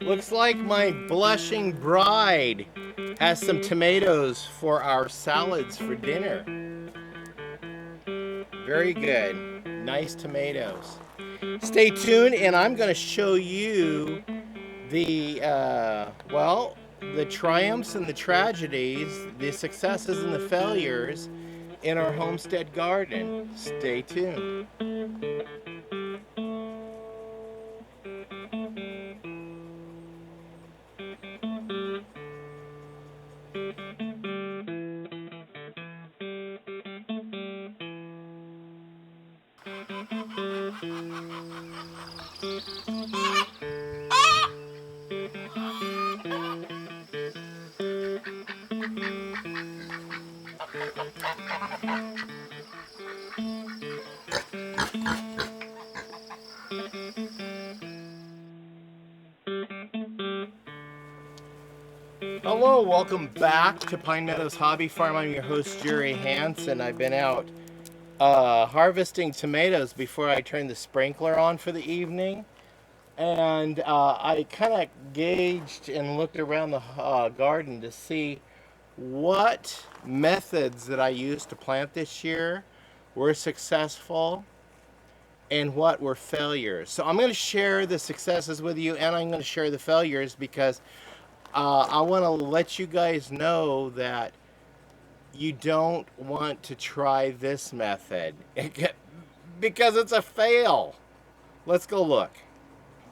Looks like my blushing bride has some tomatoes for our salads for dinner. Very good. Nice tomatoes. Stay tuned, and I'm going to show you the, the triumphs and the tragedies, the successes and the failures in our homestead garden. Stay tuned. Hello, welcome back to Pine Meadows Hobby Farm. I'm your host, Jerry Hanson. I've been out harvesting tomatoes before I turned the sprinkler on for the evening. And I kind of gauged and looked around the garden to see what methods that I used to plant this year were successful and what were failures. So I'm going to share the successes with you, and I'm going to share the failures because I want to let you guys know that you don't want to try this method because it's a fail. Let's go look.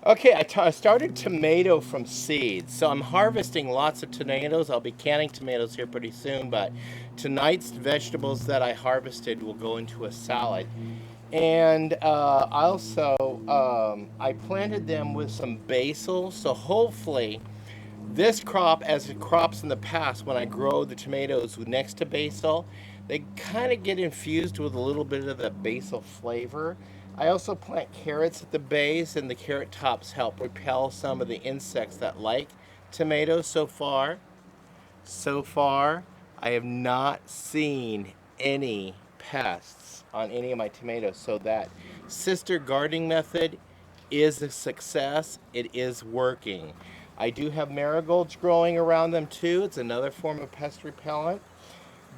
Okay, I started tomato from seeds. So I'm harvesting lots of tomatoes. I'll be canning tomatoes here pretty soon, but tonight's vegetables that I harvested will go into a salad. And I planted them with some basil, so hopefully this crop, as it crops in the past, when I grow the tomatoes next to basil, they kind of get infused with a little bit of the basil flavor. I also plant carrots at the base, and the carrot tops help repel some of the insects that like tomatoes so far. So far, I have not seen any pests on any of my tomatoes, so that sister gardening method is a success. It is working. I do have marigolds growing around them too. It's another form of pest repellent.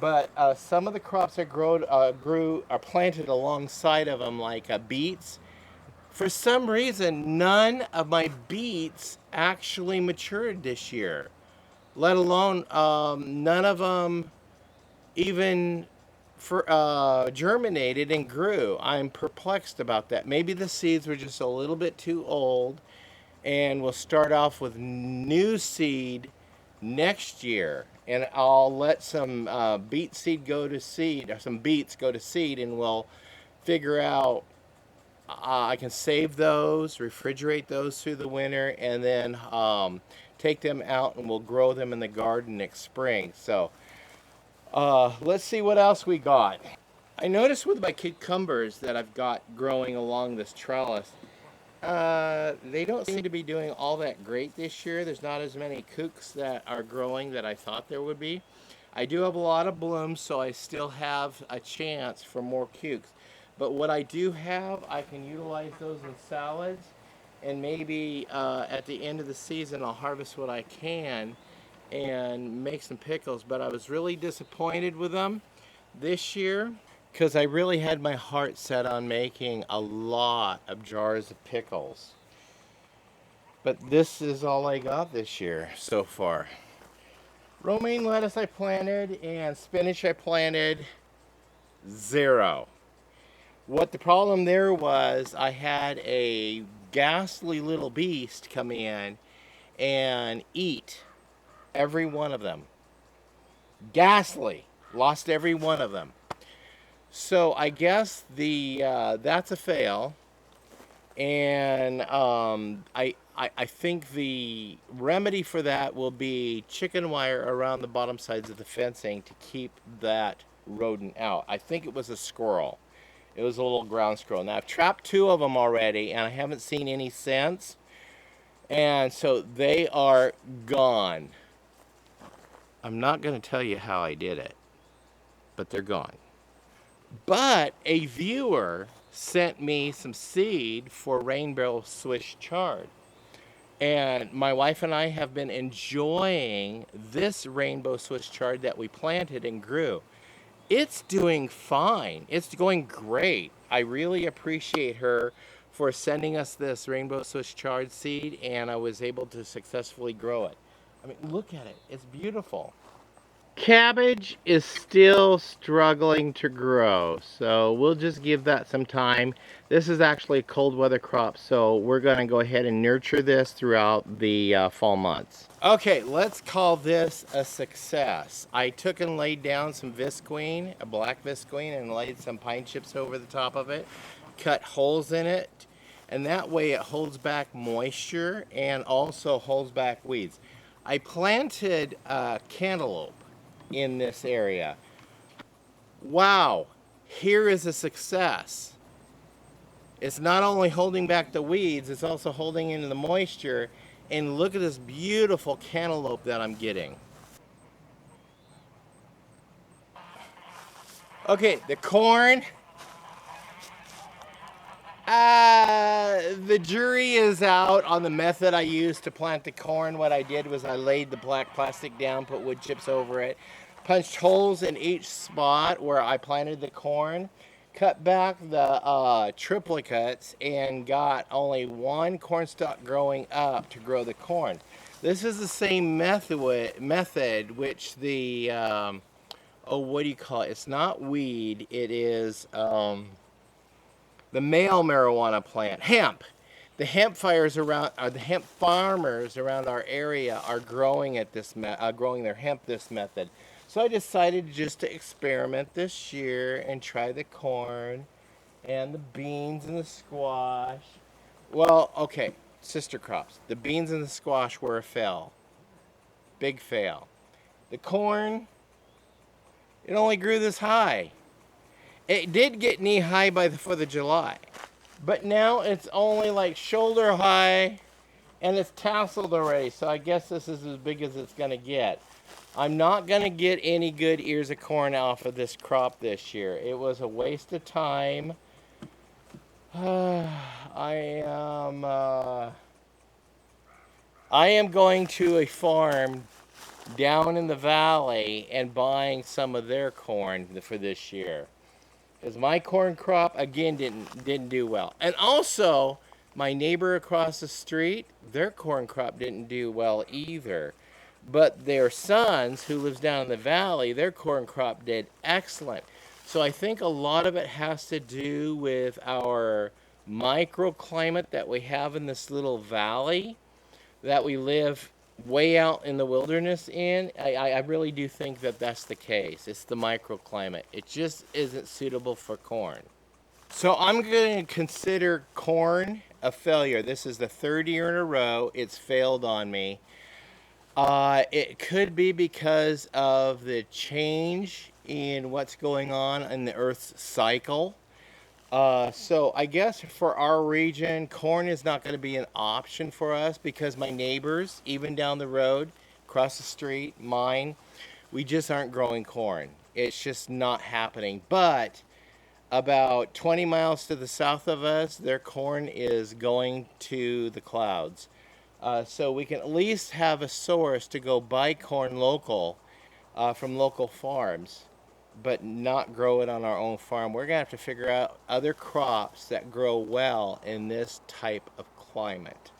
But some of the crops that are planted alongside of them, like beets. For some reason, none of my beets actually matured this year. Let alone none of them even germinated and grew. I'm perplexed about that. Maybe the seeds were just a little bit too old, and we'll start off with new seed next year. And I'll let some beet seed go to seed, or some beets go to seed, and we'll figure out. I can save those, refrigerate those through the winter, and then take them out and we'll grow them in the garden next spring. So let's see what else we got. I noticed with my cucumbers that I've got growing along this trellis, they don't seem to be doing all that great this year. There's not as many kooks that are growing that I thought there would be. I do have a lot of blooms, so I still have a chance for more kooks. But what I do have, I can utilize those in salads, and maybe at the end of the season I'll harvest what I can and make some pickles. But I was really disappointed with them this year because I really had my heart set on making a lot of jars of pickles. But this is all I got this year so far. Romaine lettuce I planted and spinach I planted, zero. What the problem there was, I had a ghastly little beast come in and eat every one of them. Ghastly. Lost every one of them. So I guess that's a fail, and I think the remedy for that will be chicken wire around the bottom sides of the fencing to keep that rodent out. I think it was a squirrel. It was a little ground squirrel. Now I've trapped two of them already, and I haven't seen any since, and so they are gone. I'm not going to tell you how I did it, but they're gone. But a viewer sent me some seed for rainbow Swiss chard. And my wife and I have been enjoying this rainbow Swiss chard that we planted and grew. It's doing fine. It's going great. I really appreciate her for sending us this rainbow Swiss chard seed, and I was able to successfully grow it. I mean, look at it. It's beautiful. Cabbage is still struggling to grow, so we'll just give that some time. This is actually a cold weather crop, so we're going to go ahead and nurture this throughout the fall months. Okay, let's call this a success. I took and laid down some visqueen, a black visqueen, and laid some pine chips over the top of it, cut holes in it, and that way it holds back moisture and also holds back weeds. I planted cantaloupe in this area. Wow, here is a success. It's not only holding back the weeds, it's also holding in the moisture. And look at this beautiful cantaloupe that I'm getting. Okay, the corn. The jury is out on the method I used to plant the corn. What I did was I laid the black plastic down, put wood chips over it, punched holes in each spot where I planted the corn, cut back the triplicates, and got only one corn stalk growing up to grow the corn. This is the same method which the, what do you call it? It's not weed, it is, the male marijuana plant, hemp. The hemp fires around, the hemp farmers around our area are growing at this, growing their hemp this method. So I decided just to experiment this year and try the corn and the beans and the squash. Well, okay, sister crops. The beans and the squash were a fail, big fail. The corn, it only grew this high. It did get knee high by the 4th of July, but now it's only like shoulder high and it's tasseled already, so I guess this is as big as it's gonna get. I'm not gonna get any good ears of corn off of this crop this year. It was a waste of time. I am going to a farm down in the valley and buying some of their corn for this year. Because my corn crop, again, didn't do well. And also, my neighbor across the street, their corn crop didn't do well either. But their sons, who lives down in the valley, their corn crop did excellent. So I think a lot of it has to do with our microclimate that we have in this little valley that we live way out in the wilderness in. I really do think that that's the case. It's the microclimate. It just isn't suitable for corn. So I'm going to consider corn a failure. This is the 3rd year in a row it's failed on me. It could be because of the change in what's going on in the Earth's cycle. So I guess for our region, corn is not going to be an option for us because my neighbors, even down the road, across the street, mine, we just aren't growing corn. It's just not happening. But about 20 miles to the south of us, their corn is going to the clouds. So we can at least have a source to go buy corn local from local farms, but not grow it on our own farm. We're gonna have to figure out other crops that grow well in this type of climate.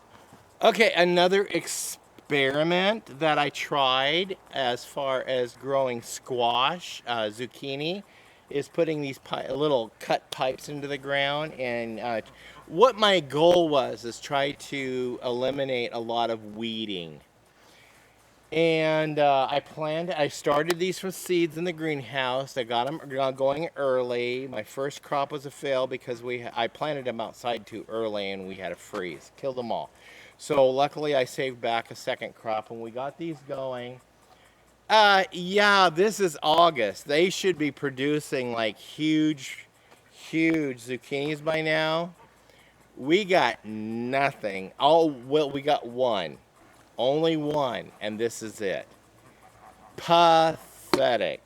Okay, another experiment that I tried as far as growing squash, zucchini, is putting these little cut pipes into the ground. And what my goal was is try to eliminate a lot of weeding. And I started these from seeds in the greenhouse. I got them going early. My first crop was a fail because I planted them outside too early and we had a freeze. Killed them all. So luckily I saved back a second crop and we got these going. Yeah, this is August. They should be producing like huge zucchinis by now. We got nothing. Well, we got one. Only one, and this is it. Pathetic.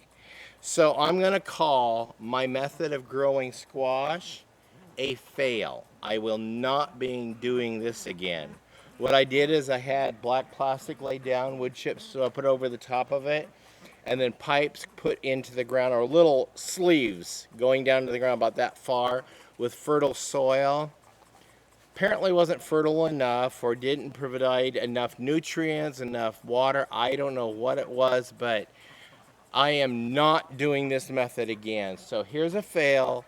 So I'm going to call my method of growing squash a fail. I will not be doing this again. What I did is I had black plastic laid down, wood chips, so I put over the top of it, and then pipes put into the ground, or little sleeves going down to the ground about that far with fertile soil. Apparently wasn't fertile enough, or didn't provide enough nutrients, enough water. I don't know what it was, but I am not doing this method again. So here's a fail.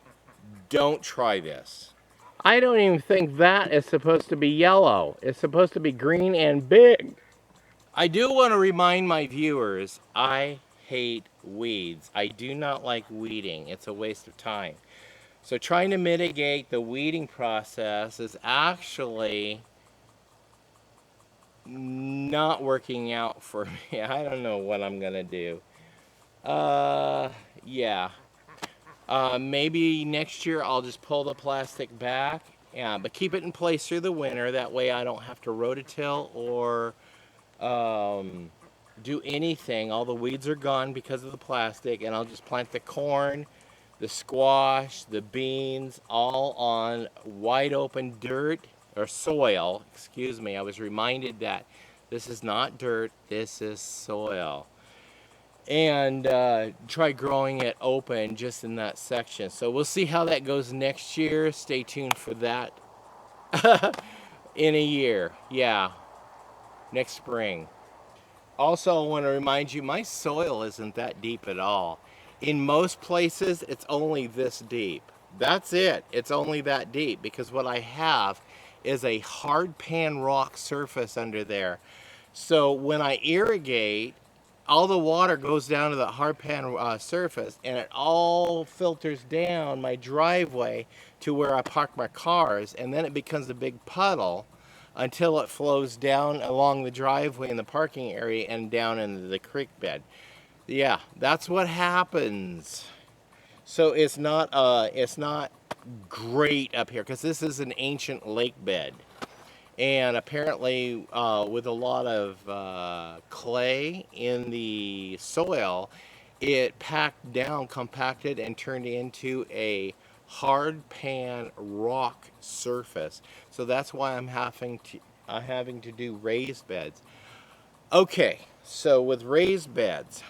Don't try this. I don't even think that is supposed to be yellow. It's supposed to be green and big. I do want to remind my viewers, I hate weeds. I do not like weeding. It's a waste of time. So trying to mitigate the weeding process is actually not working out for me. I don't know what I'm gonna do. Yeah. Maybe next year I'll just pull the plastic back. Yeah, but keep it in place through the winter. That way I don't have to rototill or do anything. All the weeds are gone because of the plastic, and I'll just plant the corn, the squash, the beans, all on wide open dirt or soil. Excuse me, I was reminded that this is not dirt, this is soil. And try growing it open just in that section. So we'll see how that goes next year. Stay tuned for that in a year. Yeah, next spring. Also, I want to remind you, my soil isn't that deep at all. In most places, it's only this deep. That's it. It's only that deep because what I have is a hard pan rock surface under there. So when I irrigate, all the water goes down to the hard pan surface, and it all filters down my driveway to where I park my cars, and then it becomes a big puddle until it flows down along the driveway in the parking area and down into the creek bed. Yeah, that's what happens. So it's not great up here because this is an ancient lake bed, and apparently with a lot of clay in the soil, it packed down, compacted, and turned into a hard pan rock surface. So that's why I'm having to do raised beds. Okay, so with raised beds,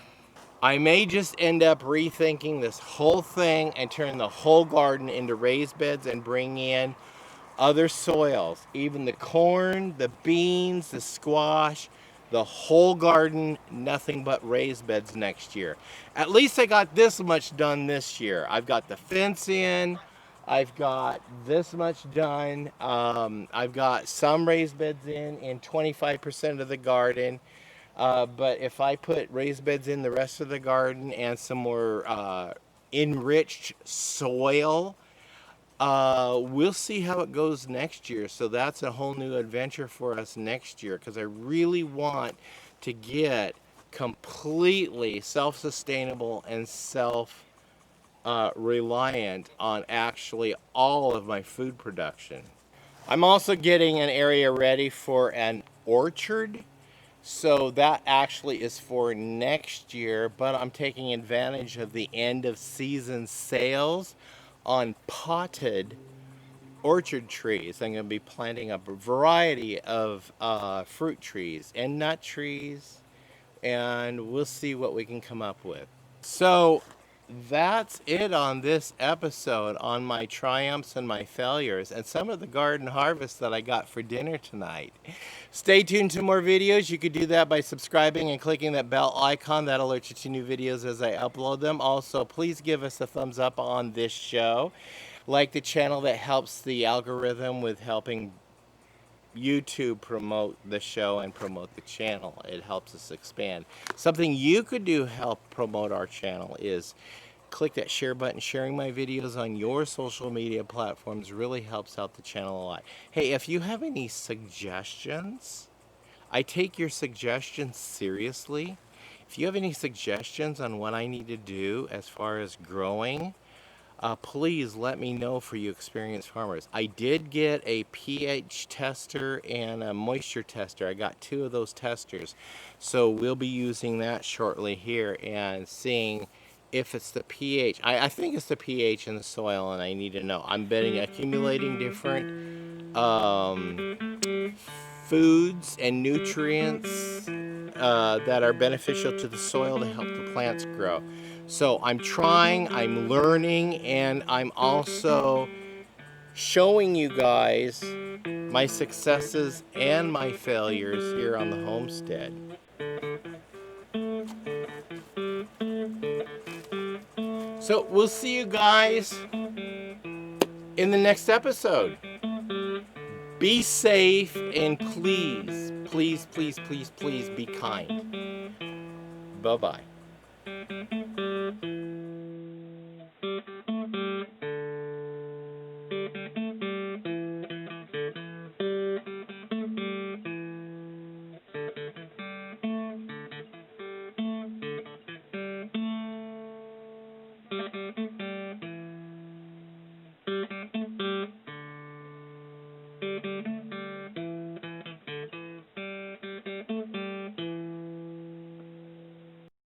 I may just end up rethinking this whole thing and turn the whole garden into raised beds and bring in other soils, even the corn, the beans, the squash, the whole garden, nothing but raised beds next year. At least I got this much done this year. I've got the fence in, I've got this much done, I've got some raised beds in 25% of the garden. But if I put raised beds in the rest of the garden and some more enriched soil, we'll see how it goes next year. So that's a whole new adventure for us next year, because I really want to get completely self-sustainable and self-reliant on actually all of my food production. I'm also getting an area ready for an orchard. So that actually is for next year, but I'm taking advantage of the end of season sales on potted orchard trees. I'm going to be planting up a variety of fruit trees and nut trees, and we'll see what we can come up with. So that's it on this episode on my triumphs and my failures and some of the garden harvest that I got for dinner tonight. Stay tuned to more videos. You could do that by subscribing and clicking that bell icon. That alerts you to new videos as I upload them. Also, please give us a thumbs up on this show. Like the channel, that helps the algorithm with helping YouTube promote the show and promote the channel. It helps us expand. Something you could do to help promote our channel is click that share button. Sharing my videos on your social media platforms really helps out the channel a lot. Hey, if you have any suggestions, I take your suggestions seriously. If you have any suggestions on what I need to do as far as growing, please let me know, for you experienced farmers. I did get a pH tester and a moisture tester. I got 2 of those testers. So we'll be using that shortly here and seeing if it's the pH. I think it's the pH in the soil, and I need to know. I'm betting accumulating different foods and nutrients that are beneficial to the soil to help the plants grow. So I'm trying, I'm learning, and I'm also showing you guys my successes and my failures here on the homestead. So we'll see you guys in the next episode. Be safe and please, please, please, please, please be kind. Bye-bye.